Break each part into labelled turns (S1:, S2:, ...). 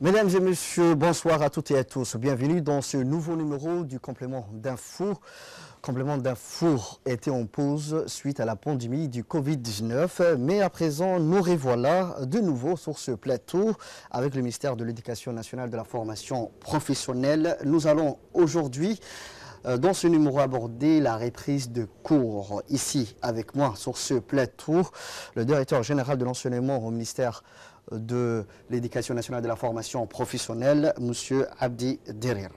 S1: Mesdames et messieurs, bonsoir à toutes et à tous. Bienvenue dans ce nouveau numéro du Complément d'info. Complément d'info était en pause suite à la pandémie du Covid-19. Mais à présent, nous revoilà de nouveau sur ce plateau avec le ministère de l'Éducation nationale et de la formation professionnelle. Nous allons aujourd'hui, dans ce numéro, aborder la reprise de cours. Ici, avec moi, sur ce plateau, le directeur général de l'enseignement au ministère de l'Éducation nationale et de la formation professionnelle, M. Abdi Derir.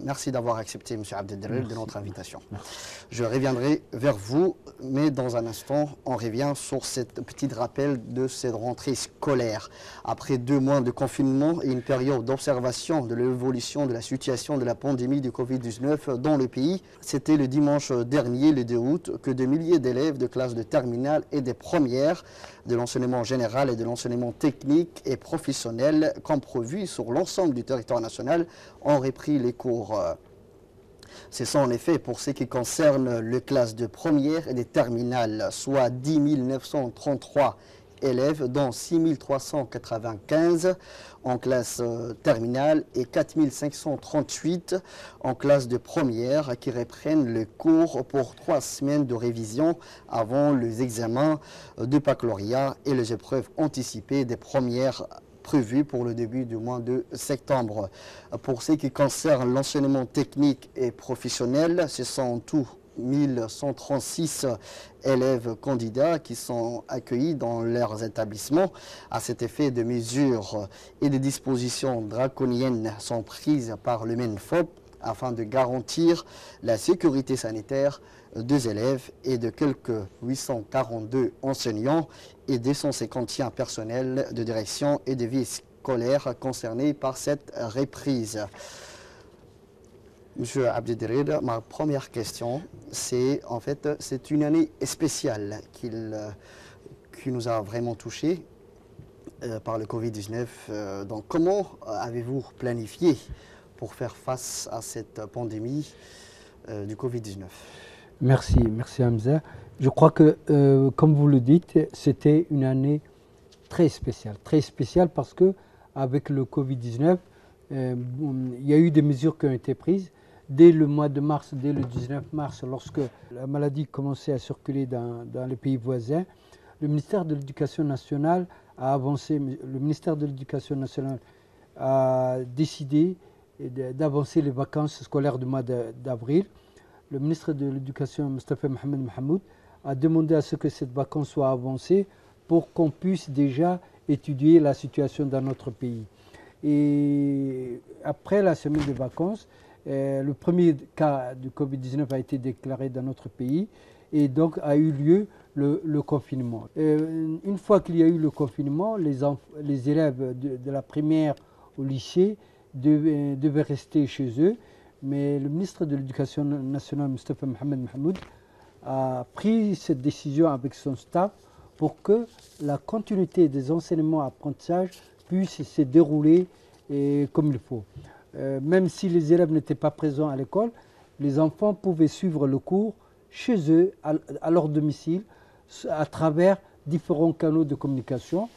S1: Merci d'avoir accepté, M. Abdi Derir, de notre invitation.
S2: Merci.
S1: Je reviendrai vers vous, mais dans un instant, on revient sur cette petite rappel de cette rentrée scolaire. Après 2 mois de confinement et une période d'observation de l'évolution de la situation de la pandémie du Covid-19 dans le pays, c'était le dimanche dernier, le 2 août, que des milliers d'élèves de classes de terminale et des premières de l'enseignement général et de l'enseignement technique et professionnel, comme prévu sur l'ensemble du territoire national, ont repris les cours. C'est ça en effet pour ce qui concerne les classes de première et des terminales, soit 10 933 élèves, dont 6 395 en classe terminale et 4 538 en classe de première, qui reprennent le cours pour 3 semaines de révision avant les examens de baccalauréat et les épreuves anticipées des premières prévues pour le début du mois de septembre. Pour ce qui concerne l'enseignement technique et professionnel, ce sont en tout 1136 élèves candidats qui sont accueillis dans leurs établissements. À cet effet, de mesures et de dispositions draconiennes sont prises par le MENFOP afin de garantir la sécurité sanitaire des élèves et de quelques 842 enseignants et 251 personnels de direction et de vie scolaire concernés par cette reprise. Monsieur Abdi Derir, ma première question, c'est en fait, c'est une année spéciale qui nous a vraiment touchés par le Covid-19. Donc comment avez-vous planifié pour faire face à cette pandémie du Covid-19?
S2: Merci Hamza. Je crois que, comme vous le dites, c'était une année très spéciale parce que avec le Covid-19, il y a eu des mesures qui ont été prises. Dès le mois de mars, dès le 19 mars, lorsque la maladie commençait à circuler dans les pays voisins, le ministère de l'Éducation nationale a avancé. Le ministère de l'Éducation nationale a décidé d'avancer les vacances scolaires du mois d'avril. Le ministre de l'Éducation, Mostafa Mohamed Mahmoud, a demandé à ce que cette vacance soit avancée pour qu'on puisse déjà étudier la situation dans notre pays. Et après la semaine de vacances, le premier cas du Covid-19 a été déclaré dans notre pays et donc a eu lieu le confinement. Une fois qu'il y a eu le confinement, les élèves de la primaire au lycée devaient rester chez eux. Mais le ministre de l'Éducation nationale, Mostafa Mohamed Mahmoud, a pris cette décision avec son staff pour que la continuité des enseignements et apprentissages puisse se dérouler comme il faut. Même si les élèves n'étaient pas présents à l'école, les enfants pouvaient suivre le cours chez eux, à leur domicile, à travers différents canaux de communication,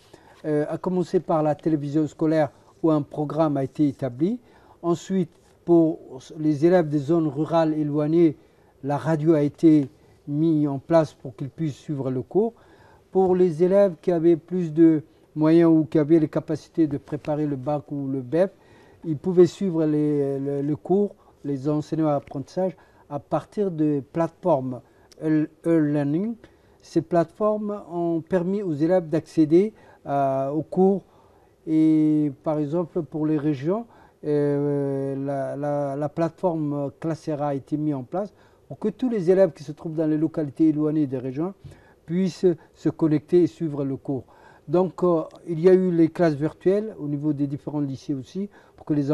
S2: à commencer par la télévision scolaire où un programme a été établi. Ensuite, pour les élèves des zones rurales éloignées, la radio a été mise en place pour qu'ils puissent suivre le cours. Pour les élèves qui avaient plus de moyens ou qui avaient les capacités de préparer le bac ou le BEP, ils pouvaient suivre le cours, les enseignements et apprentissages à partir de plateformes e-learning. Ces plateformes ont permis aux élèves d'accéder aux cours. Et par exemple, pour les régions, la plateforme Classera a été mise en place pour que tous les élèves qui se trouvent dans les localités éloignées des régions puissent se connecter et suivre le cours. Donc il y a eu les classes virtuelles au niveau des différents lycées aussi pour que les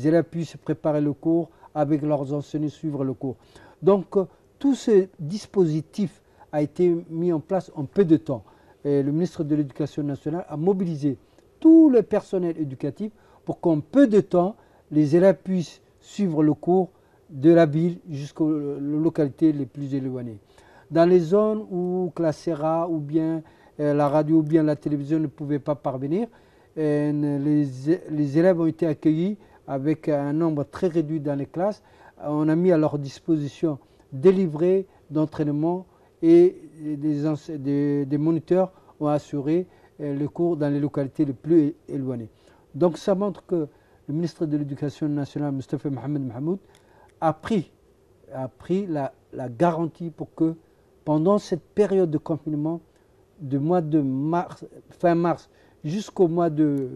S2: élèves puissent préparer le cours avec leurs enseignants, suivre le cours. Donc tout ce dispositif a été mis en place en peu de temps. Et le ministre de l'Éducation nationale a mobilisé tout le personnel éducatif pour qu'en peu de temps, les élèves puissent suivre le cours de la ville jusqu'aux localités les plus éloignées. Dans les zones où Classera ou bien la radio ou bien la télévision ne pouvaient pas parvenir, les élèves ont été accueillis avec un nombre très réduit dans les classes. On a mis à leur disposition des livrets d'entraînement et des moniteurs ont assuré le cours dans les localités les plus éloignées. Donc ça montre que le ministre de l'Éducation nationale, Moustapha Mohamed Mahmoud, a pris la garantie pour que pendant cette période de confinement, du mois de mars, fin mars jusqu'au mois de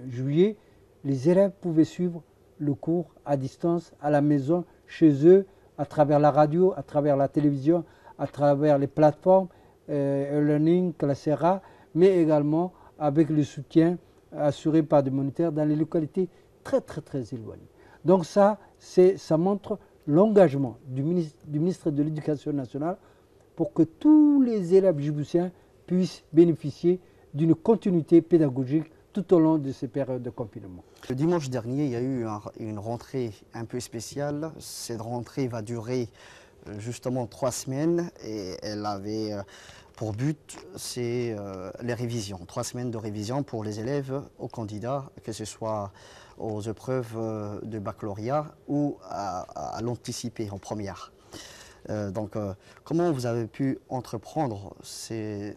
S2: juillet, les élèves pouvaient suivre le cours à distance, à la maison, chez eux, à travers la radio, à travers la télévision, à travers les plateformes e-learning, Classera, mais également avec le soutien assuré par des moniteurs dans les localités très éloignées. Donc ça montre l'engagement du ministre de l'Éducation nationale pour que tous les élèves djiboutiens puissent bénéficier d'une continuité pédagogique tout au long de ces périodes de confinement.
S1: Le dimanche dernier, il y a eu une rentrée un peu spéciale. Cette rentrée va durer justement 3 semaines et elle avait pour but, c'est les révisions. 3 semaines de révision pour les élèves, aux candidats, que ce soit aux épreuves de baccalauréat ou à l'anticipé en première. Donc, comment vous avez pu entreprendre ces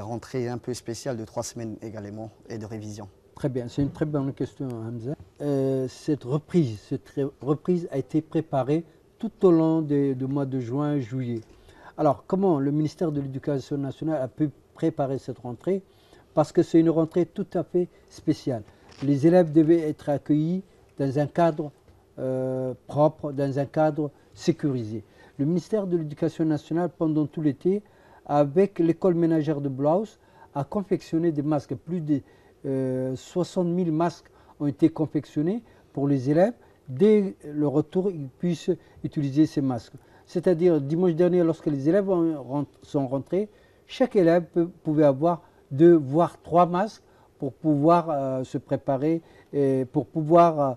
S1: rentrées un peu spéciales de 3 semaines également et de révision?
S2: Très bien, c'est une très bonne question, Hamza. Cette reprise a été préparée tout au long du mois de juin et juillet. Alors, comment le ministère de l'Éducation nationale a pu préparer cette rentrée? Parce que c'est une rentrée tout à fait spéciale. Les élèves devaient être accueillis dans un cadre propre, dans un cadre sécurisé. Le ministère de l'Éducation nationale, pendant tout l'été, avec l'école ménagère de Blaus, a confectionné des masques. Plus de 60 000 masques ont été confectionnés pour les élèves. Dès le retour, ils puissent utiliser ces masques. C'est-à-dire, dimanche dernier, lorsque les élèves sont rentrés, chaque élève pouvait avoir 2 voire 3 masques pour pouvoir se préparer et pour pouvoir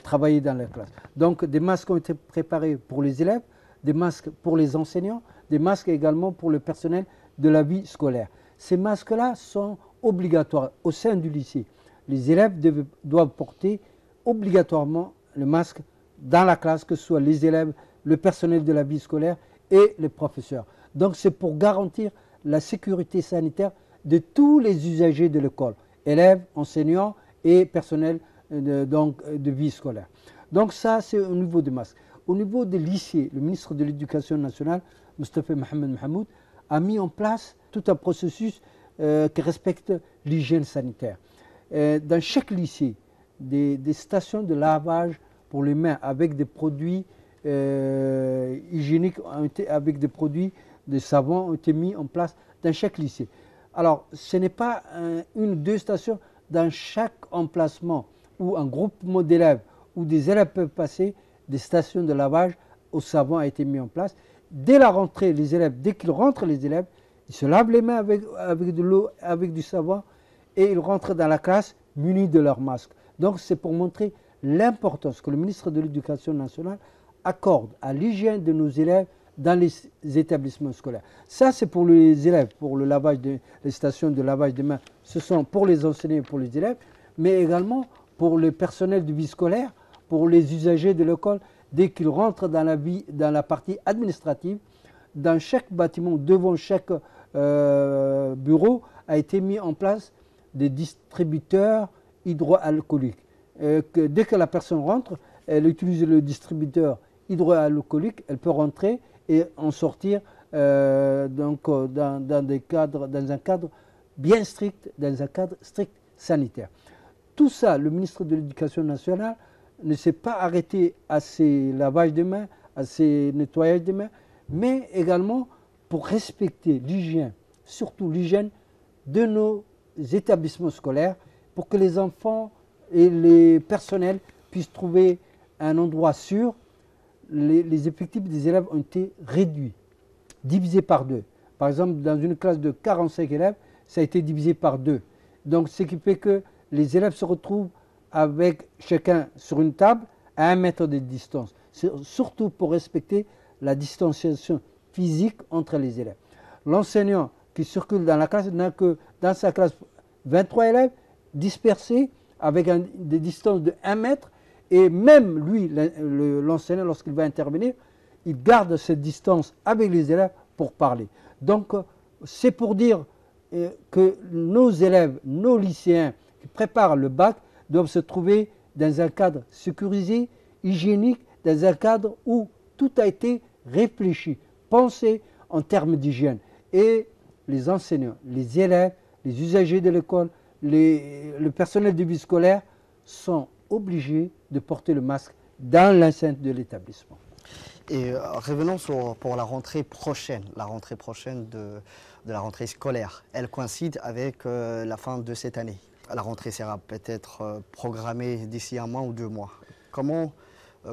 S2: travailler dans la classe. Donc, des masques ont été préparés pour les élèves, des masques pour les enseignants, des masques également pour le personnel de la vie scolaire. Ces masques-là sont obligatoires au sein du lycée. Les élèves doivent porter obligatoirement le masque dans la classe, que ce soit les élèves, le personnel de la vie scolaire et les professeurs. Donc c'est pour garantir la sécurité sanitaire de tous les usagers de l'école, élèves, enseignants et personnel de vie scolaire. Donc ça, c'est au niveau des masques. Au niveau des lycées, le ministre de l'Éducation nationale, Moustapha Mohamed Mahmoud, a mis en place tout un processus qui respecte l'hygiène sanitaire. Dans chaque lycée, des stations de lavage pour les mains avec des produits hygiéniques, avec des produits de savon ont été mis en place dans chaque lycée. Alors, ce n'est pas une ou 2 stations dans chaque emplacement où un groupement d'élèves où des élèves peuvent passer, des stations de lavage au savon a été mis en place. Dès la rentrée, les élèves, dès qu'ils rentrent, les élèves, ils se lavent les mains avec de l'eau, avec du savon et ils rentrent dans la classe munis de leur masque. Donc c'est pour montrer l'importance que le ministre de l'Éducation nationale accorde à l'hygiène de nos élèves dans les établissements scolaires. Ça, c'est pour les élèves, pour le lavage les stations de lavage des mains. Ce sont pour les enseignants et pour les élèves, mais également pour le personnel de vie scolaire, pour les usagers de l'école, dès qu'ils rentrent dans la partie administrative. Dans chaque bâtiment, devant chaque bureau, a été mis en place des distributeurs hydroalcooliques. Dès que la personne rentre, elle utilise le distributeur hydroalcoolique, elle peut rentrer et en sortir dans un cadre bien strict, dans un cadre strict sanitaire. Tout ça, le ministre de l'Éducation nationale ne s'est pas arrêté à ces lavages de mains, à ces nettoyages de mains, mais également pour respecter l'hygiène, surtout l'hygiène de nos établissements scolaires, pour que les enfants et les personnels puissent trouver un endroit sûr. Les effectifs des élèves ont été réduits, divisés par 2. Par exemple, dans une classe de 45 élèves, ça a été divisé par 2. Donc, ce qui fait que les élèves se retrouvent avec chacun sur une table à 1 mètre de distance. C'est surtout pour respecter la distanciation physique entre les élèves. L'enseignant qui circule dans la classe n'a que dans sa classe 23 élèves, dispersés avec des distances de 1 mètre. Et même lui, l'enseignant, lorsqu'il va intervenir, il garde cette distance avec les élèves pour parler. Donc, c'est pour dire que nos élèves, nos lycéens qui préparent le bac doivent se trouver dans un cadre sécurisé, hygiénique, dans un cadre où tout a été réfléchi, pensé en termes d'hygiène. Et les enseignants, les élèves, les usagers de l'école, le personnel du vie scolaire sont obligés de porter le masque dans l'enceinte de l'établissement.
S1: Et revenons pour la rentrée prochaine de la rentrée scolaire. Elle coïncide avec la fin de cette année. La rentrée sera peut-être programmée d'ici 1 mois ou 2 mois. Comment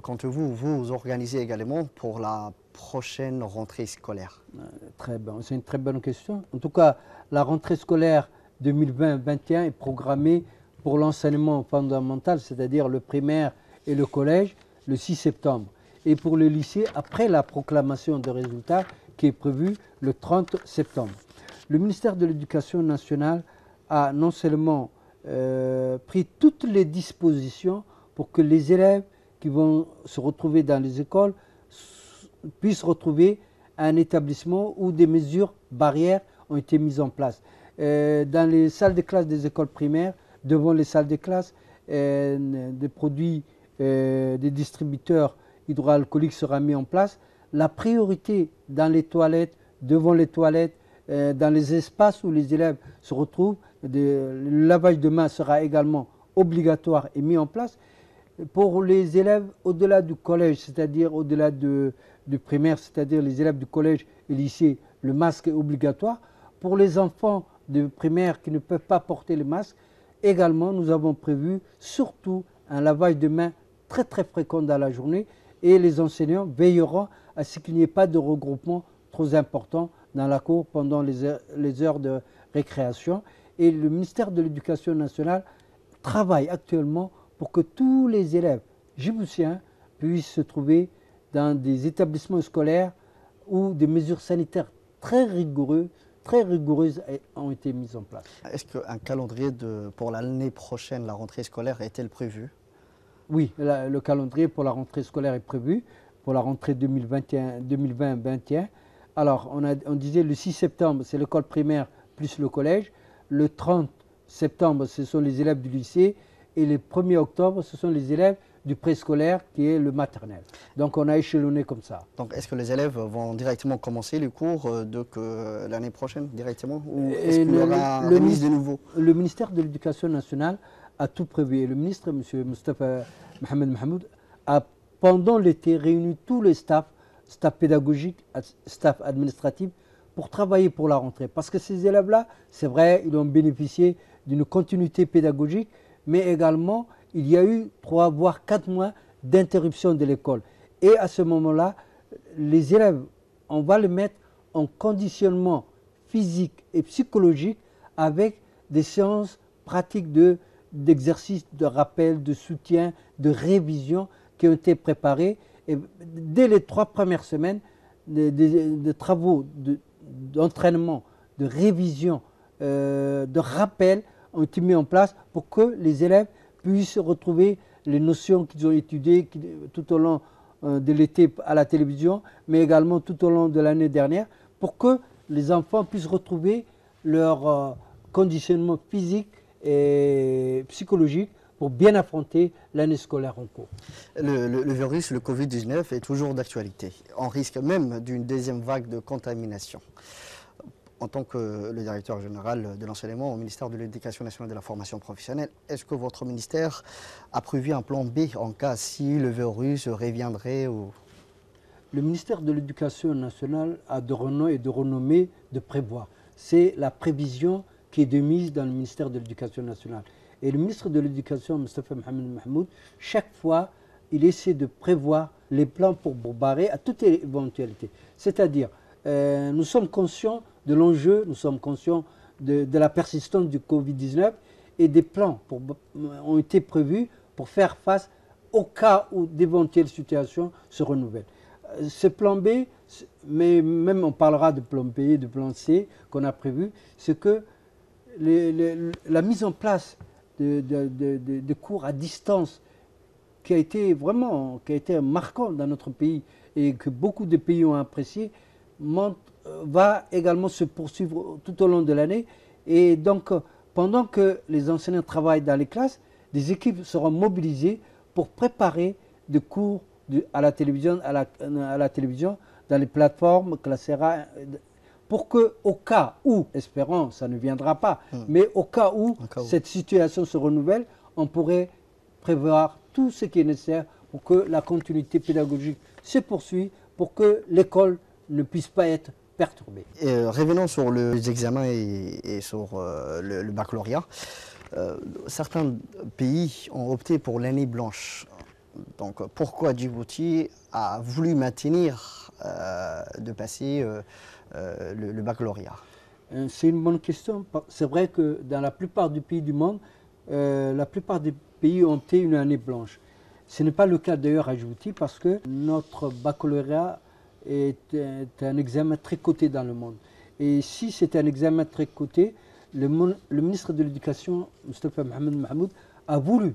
S1: comptez-vous vous organiser également pour la prochaine rentrée scolaire?
S2: Très bien, c'est une très bonne question. En tout cas, la rentrée scolaire 2020-2021 est programmée pour l'enseignement fondamental, c'est-à-dire le primaire et le collège, le 6 septembre. Et pour le lycée, après la proclamation de résultats qui est prévue le 30 septembre. Le ministère de l'Éducation nationale a non seulement pris toutes les dispositions pour que les élèves qui vont se retrouver dans les écoles puissent retrouver un établissement où des mesures barrières ont été mises en place. Dans les salles de classe des écoles primaires, devant les salles de classe, des produits des distributeurs hydroalcooliques sera mis en place. La priorité dans les toilettes, devant les toilettes, dans les espaces où les élèves se retrouvent, le lavage de mains sera également obligatoire et mis en place. Pour les élèves au-delà du collège, c'est-à-dire au-delà du primaire, c'est-à-dire les élèves du collège et lycée, le masque est obligatoire. Pour les enfants de primaire qui ne peuvent pas porter le masque, également nous avons prévu surtout un lavage de mains très très fréquent dans la journée et les enseignants veilleront à ce qu'il n'y ait pas de regroupement trop important dans la cour pendant les heures de récréation. Et le ministère de l'Éducation nationale travaille actuellement pour que tous les élèves djiboutiens puissent se trouver dans des établissements scolaires où des mesures sanitaires très rigoureuses ont été mises en place.
S1: Est-ce qu'un calendrier pour l'année prochaine, la rentrée scolaire, est-elle prévue?
S2: Oui, le calendrier pour la rentrée scolaire est prévu, pour la rentrée 2020-2021. Alors, on disait le 6 septembre, c'est l'école primaire plus le collège. Le 30 septembre, ce sont les élèves du lycée. Et le 1er octobre, ce sont les élèves du préscolaire qui est le maternel. Donc on a échelonné comme ça.
S1: Donc est-ce que les élèves vont directement commencer les cours l'année prochaine directement ou est-ce qu'il y aura une remise de nouveau?
S2: Le ministère de l'Éducation nationale a tout prévu. Et le ministre, M. Moustapha Mohamed Mahmoud, a pendant l'été réuni tous les staff pédagogique, staff administratif, pour travailler pour la rentrée. Parce que ces élèves-là, c'est vrai, ils ont bénéficié d'une continuité pédagogique, mais également, il y a eu 3 voire 4 mois d'interruption de l'école. Et à ce moment-là, les élèves, on va les mettre en conditionnement physique et psychologique avec des séances pratiques d'exercices, de rappel, de soutien, de révision qui ont été préparées. Et dès les 3 premières semaines, des travaux d'entraînement, de révision, de rappel ont été mis en place pour que les élèves puissent retrouver les notions qu'ils ont étudiées tout au long de l'été à la télévision, mais également tout au long de l'année dernière, pour que les enfants puissent retrouver leur conditionnement physique et psychologique pour bien affronter l'année scolaire en cours.
S1: Le virus, le Covid-19, est toujours d'actualité. On risque même d'une deuxième vague de contamination. En tant que le directeur général de l'enseignement au ministère de l'Éducation nationale et de la formation professionnelle, est-ce que votre ministère a prévu un plan B en cas si le virus reviendrait ou...
S2: Le ministère de l'Éducation nationale a de renom et de renommée de prévoir. C'est la prévision qui est de mise dans le ministère de l'Éducation nationale. Et le ministre de l'Éducation, Moustapha Mohamed Mahmoud, chaque fois, il essaie de prévoir les plans pour barrer à toute éventualité. C'est-à-dire, nous sommes conscients de l'enjeu, nous sommes conscients de la persistance du Covid-19 et des plans ont été prévus pour faire face au cas où d'éventuelles situations se renouvellent. Ce plan B, mais même on parlera de plan B, de plan C qu'on a prévu, c'est que la mise en place de cours à distance qui a été marquant dans notre pays et que beaucoup de pays ont apprécié, va également se poursuivre tout au long de l'année. Et donc, pendant que les enseignants travaillent dans les classes, des équipes seront mobilisées pour préparer des cours à la télévision, dans les plateformes Classera, pour que, au cas où, espérons, ça ne viendra pas, mais au cas où cette situation se renouvelle, on pourrait prévoir tout ce qui est nécessaire pour que la continuité pédagogique se poursuive, pour que l'école ne puisse pas être perturbée.
S1: Revenons sur les examens et sur le baccalauréat. Certains pays ont opté pour l'année blanche. Donc pourquoi Djibouti a voulu maintenir de passer le baccalauréat?
S2: C'est une bonne question. C'est vrai que dans la plupart des pays du monde, la plupart des pays ont opté une année blanche. Ce n'est pas le cas d'ailleurs à Djibouti parce que notre baccalauréat est un examen très coté dans le monde. Et si c'est un examen très coté, le ministre de l'Éducation, Moustapha Mohamed Mahmoud, a voulu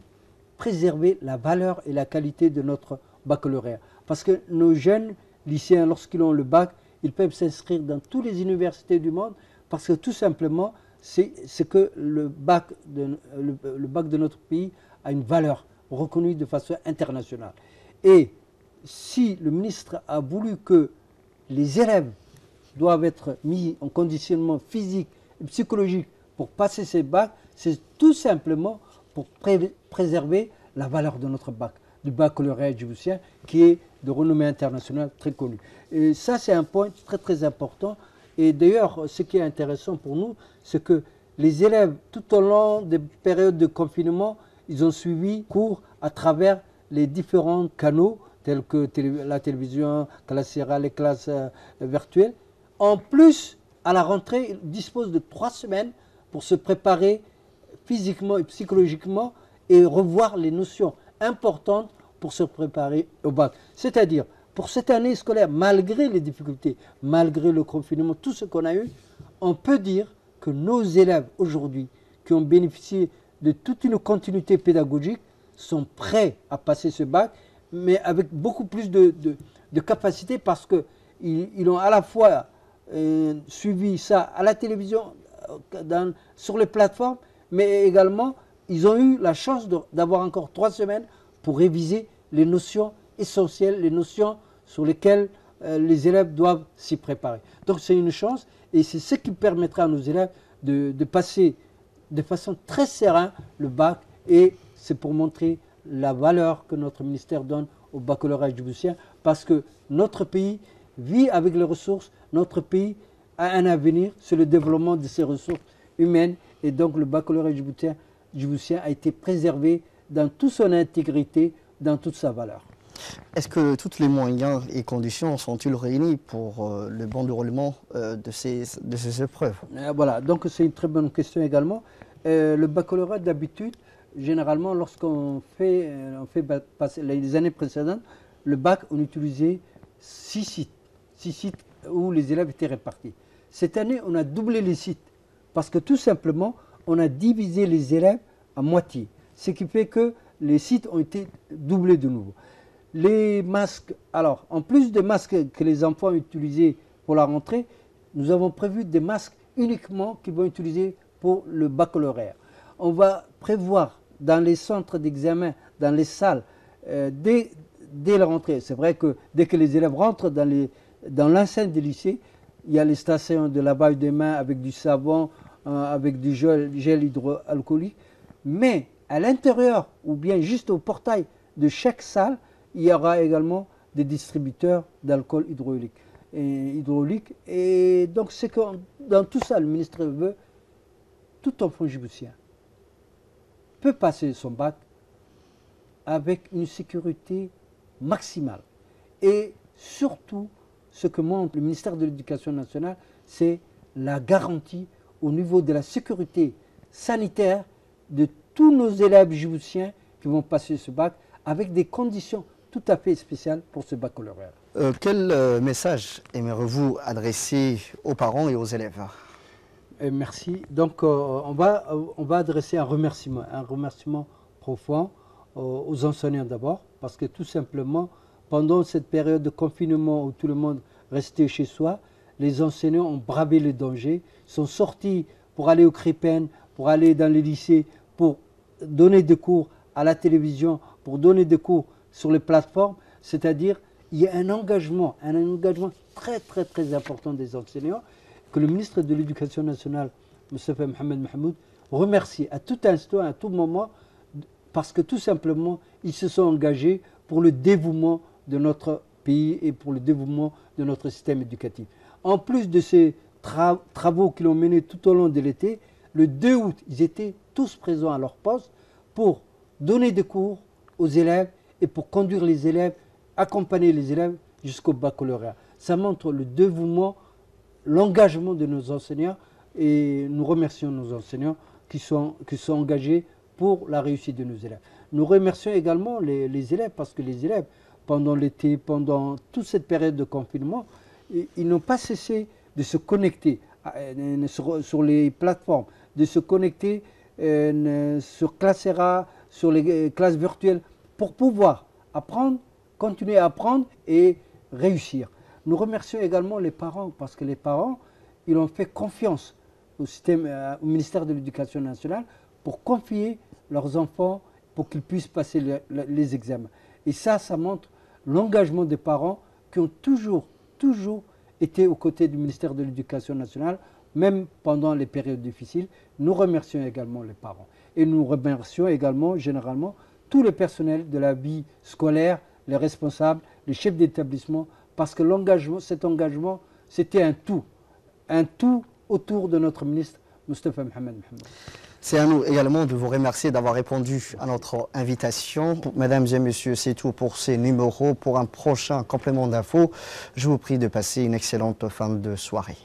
S2: préserver la valeur et la qualité de notre baccalauréat. Parce que nos jeunes lycéens, lorsqu'ils ont le bac, ils peuvent s'inscrire dans toutes les universités du monde parce que tout simplement, c'est que le bac de notre pays a une valeur reconnue de façon internationale. Et si le ministre a voulu que les élèves doivent être mis en conditionnement physique et psychologique pour passer ces bacs, c'est tout simplement pour préserver la valeur de notre bac, du baccalauréat djiboutien, qui est de renommée internationale très connue. Et ça, c'est un point très très important. Et d'ailleurs, ce qui est intéressant pour nous, c'est que les élèves, tout au long des périodes de confinement, ils ont suivi cours à travers les différents canaux, tels que la télévision, Classera, les classes virtuelles. En plus, à la rentrée, ils disposent de 3 semaines pour se préparer physiquement et psychologiquement et revoir les notions importantes pour se préparer au bac. C'est-à-dire, pour cette année scolaire, malgré les difficultés, malgré le confinement, tout ce qu'on a eu, on peut dire que nos élèves aujourd'hui, qui ont bénéficié de toute une continuité pédagogique, sont prêts à passer ce bac, mais avec beaucoup plus de capacité parce qu'ils ont à la fois suivi ça à la télévision, sur les plateformes, mais également ils ont eu la chance d'avoir encore 3 semaines pour réviser les notions essentielles, les notions sur lesquelles les élèves doivent s'y préparer. Donc c'est une chance et c'est ce qui permettra à nos élèves de passer de façon très sereine le bac, et c'est pour montrer la valeur que notre ministère donne au baccalauréat djiboutien, parce que notre pays vit avec les ressources, notre pays a un avenir sur le développement de ses ressources humaines, et donc le baccalauréat djiboutien a été préservé dans toute son intégrité, dans toute sa valeur.
S1: Est-ce que tous les moyens et conditions sont-ils réunis pour le bon déroulement de ces épreuves?
S2: Voilà, donc c'est une très bonne question également. Le baccalauréat d'habitude, généralement lorsqu'on fait passer les années précédentes, le bac, on utilisait 6 sites où les élèves étaient répartis. Cette année, on a doublé les sites parce que tout simplement, on a divisé les élèves à moitié. Ce qui fait que les sites ont été doublés de nouveau. Les masques, alors en plus des masques que les enfants utilisaient pour la rentrée, nous avons prévu des masques uniquement qu'ils vont utiliser pour le baccalauréat. On va prévoir dans les centres d'examen, dans les salles, dès la rentrée. C'est vrai que dès que les élèves rentrent dans l'enceinte des lycées, il y a les stations de lavage des mains avec du savon, avec du gel hydroalcoolique. Mais à l'intérieur, ou bien juste au portail de chaque salle, il y aura également des distributeurs d'alcool hydraulique. Et donc, c'est que dans tout ça, le ministre veut, tout enfant djiboutien peut passer son bac avec une sécurité maximale. Et surtout, ce que montre le ministère de l'Éducation nationale, c'est la garantie au niveau de la sécurité sanitaire de tous nos élèves djiboutiens qui vont passer ce bac avec des conditions tout à fait spéciales pour ce baccalauréat.
S1: Quel message aimeriez-vous adresser aux parents et aux élèves?
S2: Merci. Donc, on va adresser un remerciement profond aux enseignants d'abord, parce que tout simplement, pendant cette période de confinement où tout le monde restait chez soi, les enseignants ont bravé les dangers, sont sortis pour aller au CRIPEN, pour aller dans les lycées, pour donner des cours à la télévision, pour donner des cours sur les plateformes. C'est-à-dire, il y a un engagement très très très important des enseignants que le ministre de l'Éducation nationale, Moustapha Mohamed Mahmoud, remercie à tout instant, à tout moment, parce que tout simplement, ils se sont engagés pour le dévouement de notre pays et pour le dévouement de notre système éducatif. En plus de ces travaux qu'ils ont menés tout au long de l'été, le 2 août, ils étaient tous présents à leur poste pour donner des cours aux élèves et pour conduire les élèves, accompagner les élèves jusqu'au baccalauréat. Ça montre le dévouement, l'engagement de nos enseignants et nous remercions nos enseignants qui sont engagés pour la réussite de nos élèves. Nous remercions également les élèves parce que les élèves, pendant l'été, pendant toute cette période de confinement, ils n'ont pas cessé de se connecter sur les plateformes, de se connecter sur Classera, sur les classes virtuelles pour pouvoir apprendre, continuer à apprendre et réussir. Nous remercions également les parents parce que les parents, ils ont fait confiance au ministère de l'Éducation nationale pour confier leurs enfants pour qu'ils puissent passer les examens. Et ça montre l'engagement des parents qui ont toujours été aux côtés du ministère de l'Éducation nationale, même pendant les périodes difficiles. Nous remercions également les parents. Et nous remercions également, généralement, tout le personnel de la vie scolaire, les responsables, les chefs d'établissement, parce que cet engagement, c'était un tout autour de notre ministre Moustapha Mohamed Mahmoud.
S1: C'est à nous également de vous remercier d'avoir répondu à notre invitation. Mesdames et messieurs, c'est tout pour ces numéros. Pour un prochain complément d'infos, je vous prie de passer une excellente fin de soirée.